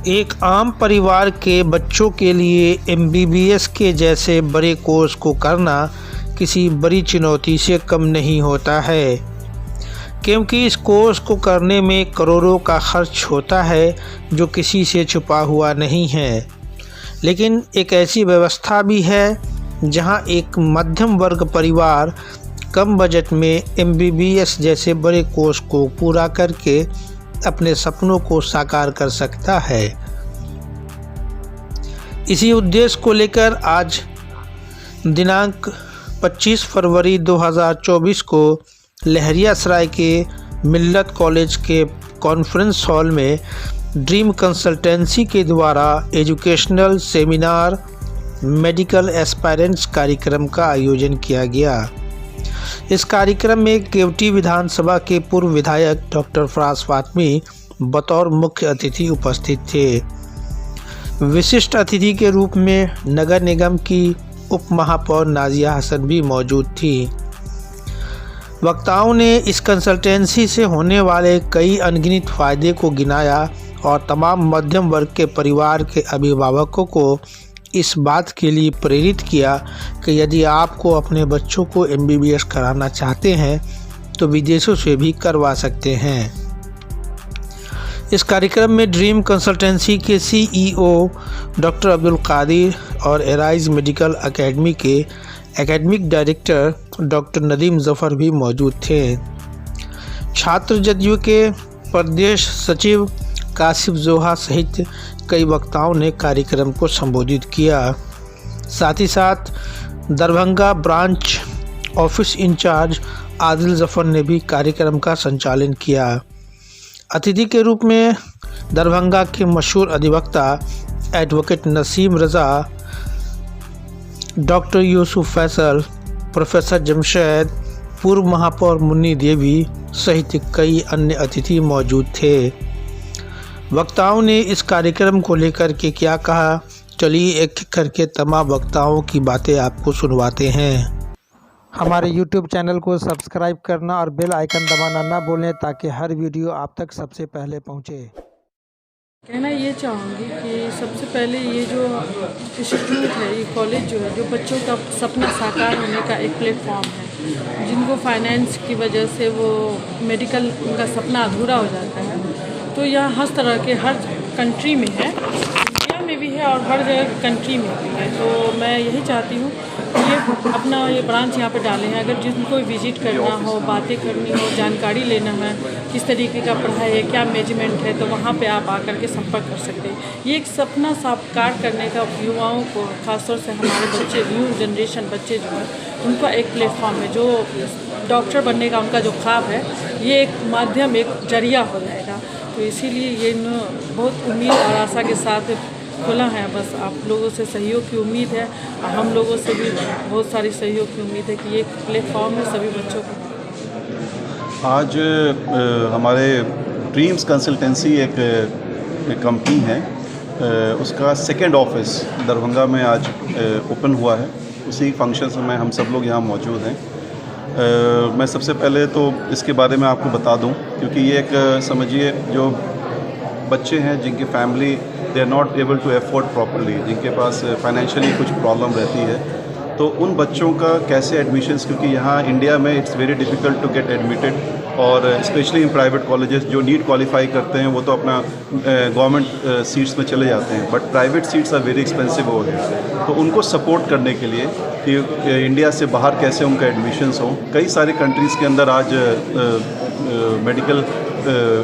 एक आम परिवार के बच्चों के लिए एमबीबीएस के जैसे बड़े कोर्स को करना किसी बड़ी चुनौती से कम नहीं होता है, क्योंकि इस कोर्स को करने में करोड़ों का खर्च होता है जो किसी से छुपा हुआ नहीं है। लेकिन एक ऐसी व्यवस्था भी है जहां एक मध्यम वर्ग परिवार कम बजट में एमबीबीएस जैसे बड़े कोर्स को पूरा करके अपने सपनों को साकार कर सकता है। इसी उद्देश्य को लेकर आज दिनांक 25 फरवरी 2024 को लहरियासराय के मिल्लत कॉलेज के कॉन्फ्रेंस हॉल में ड्रीम कंसल्टेंसी के द्वारा एजुकेशनल सेमिनार मेडिकल एस्पायरेंट्स कार्यक्रम का आयोजन किया गया। इस कार्यक्रम में केवटी विधानसभा के पूर्व विधायक डॉक्टर फराज फातमी बतौर मुख्य अतिथि उपस्थित थे। विशिष्ट अतिथि के रूप में नगर निगम की उप महापौर नाजिया हसन भी मौजूद थी। वक्ताओं ने इस कंसल्टेंसी से होने वाले कई अनगिनत फ़ायदे को गिनाया और तमाम मध्यम वर्ग के परिवार के अभिभावकों को इस बात के लिए प्रेरित किया कि यदि आपको अपने बच्चों को एमबीबीएस कराना चाहते हैं तो विदेशों से भी करवा सकते हैं। इस कार्यक्रम में ड्रीम कंसल्टेंसी के सीईओ डॉक्टर अब्दुल कादिर और एराइज मेडिकल एकेडमी के academic director doctor Nadeem Zafar भी मौजूद थे। छात्र जदयू के प्रदेश सचिव कासिफ जोहा सहित कई वक्ताओं ने कार्यक्रम को संबोधित किया। साथ ही साथ Darbhanga branch office in charge Adil Zafar ने भी कार्यक्रम का संचालन किया। अतिथि के रूप में दरभंगा के मशहूर अधिवक्ता एडवोकेट नसीम रज़ा, डॉक्टर यूसुफ फैसल, प्रोफेसर जमशेद, पूर्व महापौर मुन्नी देवी सहित कई अन्य अतिथि मौजूद थे। वक्ताओं ने इस कार्यक्रम को लेकर के क्या कहा, चलिए एक एक करके तमाम वक्ताओं की बातें आपको सुनवाते हैं। हमारे YouTube चैनल को सब्सक्राइब करना और बेल आइकन दबाना ना भूलें ताकि हर वीडियो आप तक सबसे पहले पहुंचे। कहना ये चाहूँगी कि सबसे पहले ये जो इंस्टीट्यूट है, ये कॉलेज जो है, जो बच्चों का सपना साकार होने का एक प्लेटफॉर्म है। जिनको फाइनेंस की वजह से वो मेडिकल उनका सपना अधूरा हो जाता है, तो यह हर तरह के हर कंट्री में है, इंडिया में भी है और हर जगह कंट्री में भी है। तो मैं यही चाहती हूँ कि ये अपना ये ब्रांच यहाँ पे डाले हैं। अगर जिनको विज़िट करना हो, बातें करनी हो, जानकारी लेना है किस तरीके का पढ़ाई है, क्या मैनेजमेंट है, तो वहाँ पे आप आकर के संपर्क कर सकते हैं। ये एक सपना साकार करने का युवाओं को, खासतौर से हमारे बच्चे, न्यू जनरेशन बच्चे जो हैं, उनका एक प्लेटफॉर्म है। जो डॉक्टर बनने का उनका जो ख्वाब है, ये एक माध्यम, एक जरिया हो जाएगा। तो इसीलिए ये बहुत उम्मीद और आशा के साथ खुला है। बस आप लोगों से सहयोग की उम्मीद है और हम लोगों से भी बहुत सारी सहयोग की उम्मीद है कि ये प्लेटफॉर्म है सभी बच्चों को। आज हमारे ड्रीम्स कंसल्टेंसी एक कंपनी है, उसका सेकंड ऑफिस दरभंगा में आज ओपन हुआ है। उसी फंक्शन में हम सब लोग यहाँ मौजूद हैं। मैं सबसे पहले तो इसके बारे में आपको बता दूं, क्योंकि ये एक समझिए जो बच्चे हैं जिनकी family they are not able to afford properly, जिनके पास फाइनेंशियली कुछ प्रॉब्लम रहती है, तो उन बच्चों का कैसे एडमिशन्स, क्योंकि यहाँ इंडिया में it's very difficult to get admitted, और स्पेशली इन प्राइवेट कॉलेजेस जो नीट क्वालिफाई करते हैं वो तो अपना गवर्नमेंट सीट्स में चले जाते हैं, but private seats are very expensive हो गए। तो उनको सपोर्ट करने के लिए कि इंडिया से बाहर कैसे उनका एडमिशन्स हों, कई सारी कंट्रीज़ के अंदर आज मेडिकल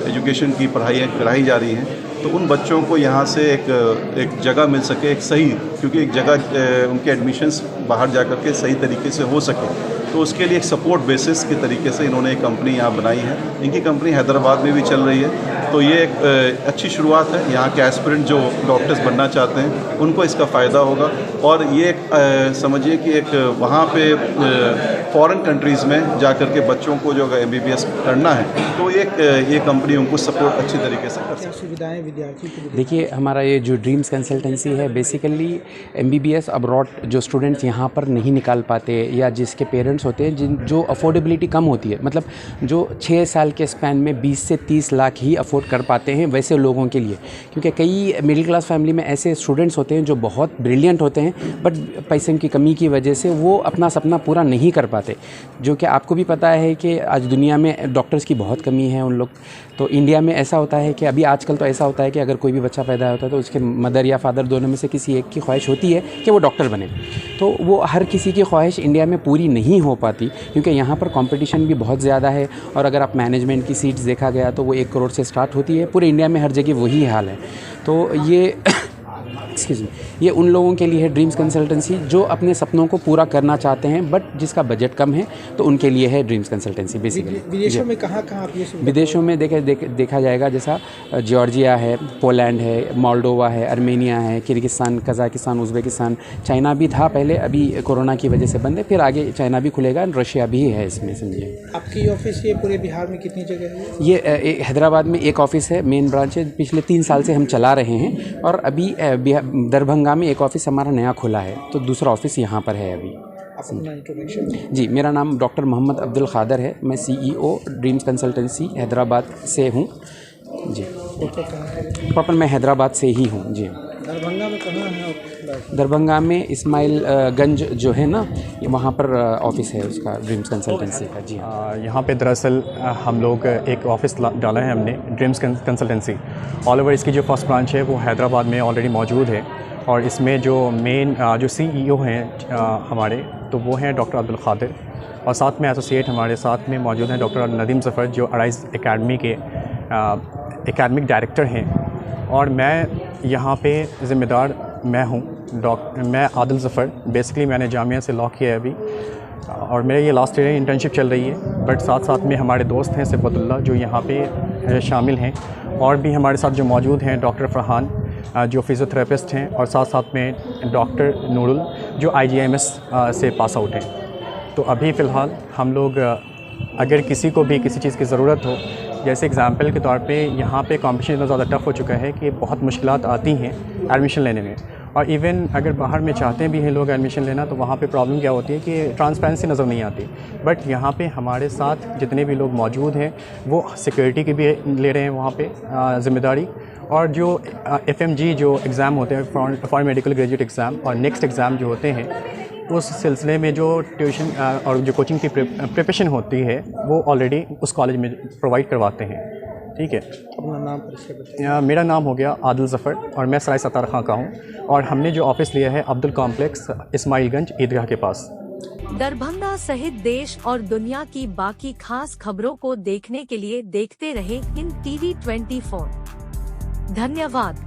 एजुकेशन की पढ़ाई कराई जा रही हैं। तो उन बच्चों को यहाँ से एक जगह मिल सके, एक सही, क्योंकि एक जगह उनके एडमिशन्स बाहर जा कर के सही तरीके से हो सके, तो उसके लिए एक सपोर्ट बेसिस के तरीके से इन्होंने एक कंपनी यहाँ बनाई है। इनकी कंपनी हैदराबाद में भी चल रही है। तो ये एक अच्छी शुरुआत है। यहाँ के एस्पिरेंट जो डॉक्टर्स बनना चाहते हैं उनको इसका फ़ायदा होगा। और ये समझिए कि एक वहाँ पे फॉरेन कंट्रीज़ में जा कर के बच्चों को जो एमबीबीएस करना है, तो ये कंपनी उनको सपोर्ट अच्छी तरीके से कर सकती है। सुविधाएं विद्यार्थी को देखिए, हमारा ये जो ड्रीम्स कंसल्टेंसी है, बेसिकली एमबीबीएस अब्रॉड जो स्टूडेंट्स यहाँ पर नहीं निकाल पाते या जिसके पेरेंट्स होते हैं जो अफोर्डेबिलिटी कम होती है, मतलब जो 6 साल के स्पैन में 20 से 30 लाख ही अफोर्ड कर पाते हैं वैसे लोगों के लिए, क्योंकि कई मिडिल क्लास फैमिली में ऐसे स्टूडेंट्स होते हैं जो बहुत ब्रिलियंट होते हैं बट पैसे की कमी की वजह से वो अपना सपना पूरा नहीं कर पाते। जो कि आपको भी पता है कि आज दुनिया में डॉक्टर्स की बहुत कमी है उन लोग। तो इंडिया में ऐसा होता है कि अभी आजकल तो ऐसा होता है कि अगर कोई भी बच्चा पैदा होता है तो उसके मदर या फादर दोनों में से किसी एक की ख्वाहिश होती है कि वो डॉक्टर बने। तो वो हर किसी की ख्वाहिश इंडिया में पूरी नहीं हो पाती, क्योंकि यहाँ पर कंपटीशन भी बहुत ज़्यादा है। और अगर आप मैनेजमेंट की सीट्स देखा गया तो वो 1 करोड़ से स्टार्ट होती है। पूरे इंडिया में हर जगह वही हाल है। तो ये ये उन लोगों के लिए है ड्रीम्स कंसल्टेंसी जो अपने सपनों को पूरा करना चाहते हैं बट जिसका बजट कम है, तो उनके लिए है ड्रीम्स कंसल्टेंसी बेसिकली। विदेशों में कहाँ आप ये विदेशों में देखा जाएगा, जैसा जॉर्जिया है, पोलैंड है, मोल्डोवा है, अर्मेनिया है, किर्गिस्तान, कजाकिस्तान, उज़्बेकिस्तान, चाइना भी था पहले, अभी कोरोना की वजह से बंद है, फिर आगे चाइना भी खुलेगा, रशिया भी है इसमें, समझिए। आपकी ऑफिस ये पूरे बिहार में कितनी जगह है? ये हैदराबाद में एक ऑफिस है, मेन ब्रांच है, पिछले 3 साल से हम चला रहे हैं। और अभी दरभंगा में एक ऑफिस हमारा नया खुला है, तो दूसरा ऑफिस यहाँ पर है अभी। अपना इंट्रोडक्शन। जी, मेरा नाम डॉक्टर मोहम्मद अब्दुल खादर है। मैं CEO ड्रीम्स कंसल्टेंसी हैदराबाद से हूँ जी। प्रॉपर मैं हैदराबाद से ही हूँ जी। दरभंगा में कहाँ है ऑफिस? दरभंगा में इस्माइल गंज जो है ना, वहाँ पर ऑफिस है उसका, ड्रीम्स कंसल्टेंसी का। जी यहाँ पे दरअसल हम लोग एक ऑफ़िस डाला है हमने, ड्रीम्स कंसल्टेंसी। ऑल ओवर इसकी जो फर्स्ट ब्रांच है वो हैदराबाद में ऑलरेडी मौजूद है। और इसमें जो मेन जो CEO हैं हमारे, तो वो हैं डॉक्टर अब्दुल खादिर। और साथ में एसोसिएट हमारे साथ में मौजूद हैं डॉक्टर नदीम ज़फ़र, जो अराइज़ एकेडमी के एकेडमिक डायरेक्टर हैं। और मैं यहाँ पे ज़िम्मेदार मैं हूँ। मैं आदिल ज़फ़र, बेसिकली मैंने जामिया से लॉ किया है अभी, और मेरे ये लास्ट ईयर इंटर्नशिप चल रही है। बट साथ साथ में हमारे दोस्त हैं सिफ़तुल्लाह जो यहाँ पे शामिल हैं, और भी हमारे साथ जो मौजूद हैं डॉक्टर फ़रहान जो फ़िज़ियोथेरेपिस्ट हैं, और साथ साथ में डॉक्टर नूरुल जो IGIMS से पास आउट हैं। तो अभी फ़िलहाल हम लोग अगर किसी को भी किसी चीज़ की ज़रूरत हो, जैसे एग्ज़ाम्पल के तौर पे यहाँ पे कॉम्पिटिशन इतना ज़्यादा टफ़ हो चुका है कि बहुत मुश्किलात आती हैं एडमिशन लेने में। और इवन अगर बाहर में चाहते भी हैं लोग एडमिशन लेना, तो वहाँ पे प्रॉब्लम क्या होती है कि ट्रांसपेरेंसी नज़र नहीं आती। बट यहाँ पे हमारे साथ जितने भी लोग मौजूद हैं वो सिक्योरिटी की भी ले रहे हैं वहाँ पे ज़िम्मेदारी। और जो FMG जो एग्ज़ाम होते हैं, फॉर मेडिकल ग्रेजुएट एग्ज़ाम, और नेक्स्ट एग्ज़ाम जो होते हैं, उस सिलसिले में जो ट्यूशन और जो कोचिंग की प्रिपरेशन होती है वो ऑलरेडी उस कॉलेज में प्रोवाइड करवाते हैं। ठीक है। अपना नाम परिचय बताइए। मेरा नाम हो गया आदिल ज़फ़र, और मैं सराय सतार खां का हूँ। और हमने जो ऑफ़िस लिया है अब्दुल कॉम्प्लेक्स, इस्माइलगंज ईदगाह के पास। दरभंगा सहित देश और दुनिया की बाकी खास खबरों को देखने के लिए देखते रहे हिंद TV 24। धन्यवाद।